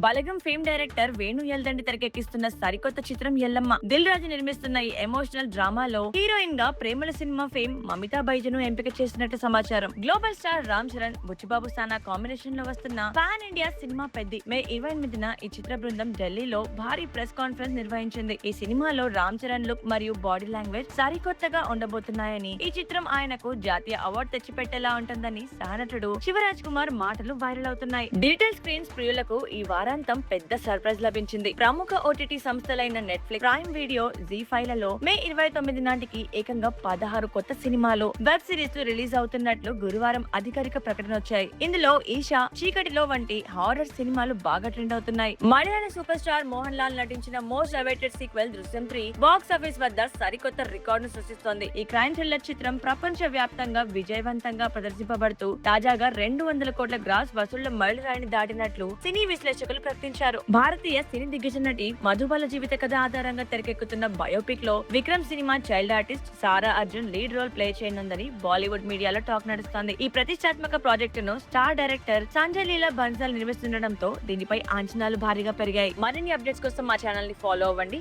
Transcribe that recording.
బలగం fame director Venu Yeldandi తెరకెక్కిస్తున్న సరికొత్త చిత్రం ఎల్లమ్మ. దిల్ రాజు నిర్మిస్తున్న ఈ ఎమోషనల్ డ్రామాలో హీరోయిన్ గా ప్రేమల సినిమా ఫేమ్ మమితా బైజను ఎంపిక చేసినట్టు సమాచారం. గ్లోబల్ స్టార్ రామ్ చరణ్, బుచ్చిబాబు సానా కాంబినేషన్ లో వస్తున్న పాన్ ఇండియా సినిమా పెద్ది మే 28న ఈ చిత్ర బృందం ఢిల్లీలో భారీ ప్రెస్ కాన్ఫరెన్స్ నిర్వహించింది. ఈ సినిమాలో రామ్ చరణ్ లుక్ మరియు బాడీ లాంగ్వేజ్ సరికొత్తగా ఉండబోతున్నాయని, ఈ చిత్రం ఆయనకు జాతీయ అవార్డు తెచ్చిపెట్టేలా ఉంటుందని సహనటుడు శివరాజ్ కుమార్ మాటలు వైరల్ అవుతున్నాయి. డిజిటల్ స్క్రీన్స్ ప్రియులకు ఈ వారాంతం పెద్ద సర్ప్రైజ్ లభించింది. ప్రముఖ ఓటీటీ సంస్థలైన నెట్ఫ్లిక్స్, ప్రైమ్ వీడియో, జీ5 లలో మే 29 నాటికి ఏకంగా 16 కొత్త సినిమాలు, వెబ్ సిరీస్ రిలీజ్ అవుతున్నట్లు గురువారం అధికారిక ప్రకటన వచ్చాయి. ఇందులో ఈషా, చీకటిలో వంటి హారర్ సినిమాలు బాగా ట్రెండ్ అవుతున్నాయి. మలయాళ సూపర్ స్టార్ మోహన్ లాల్ నటించిన మోస్ట్ అవైటెడ్ సీక్వెల్ దృశ్యం 3 బాక్స్ ఆఫీస్ వద్ద సరికొత్త రికార్డును సృష్టిస్తోంది. ఈ క్రైమ్ థ్రిల్లర్ చిత్రం ప్రపంచ వ్యాప్తంగా విజయవంతంగా ప్రదర్శింపబడుతూ తాజాగా 200 కోట్ల గ్రాస్ వసూళ్ల మైలురాయిని దాటినట్లు సినీ విశ్లేషకులు ప్రకటించారు. భారతీయ సినీ దిగ్గజ నటి మధుబాల జీవిత కథ ఆధారంగా తెరకెక్కుతున్న బయోపిక్ లో Vikram cinema child artist Sara Arjun lead role play చేయనుందని బాలీవుడ్ మీడియాలో టాక్ నడుస్తోంది. ఈ ప్రతిష్టాత్మక ప్రాజెక్టును స్టార్ డైరెక్టర్ సంజయ్ లీలా బన్సాల్ నిర్మిస్తుండటంతో దీనిపై అంచనాలు భారీగా పెరిగాయి. మరిన్ని అప్డేట్స్ కోసం మా ఛానల్ ని ఫాలో అవ్వండి.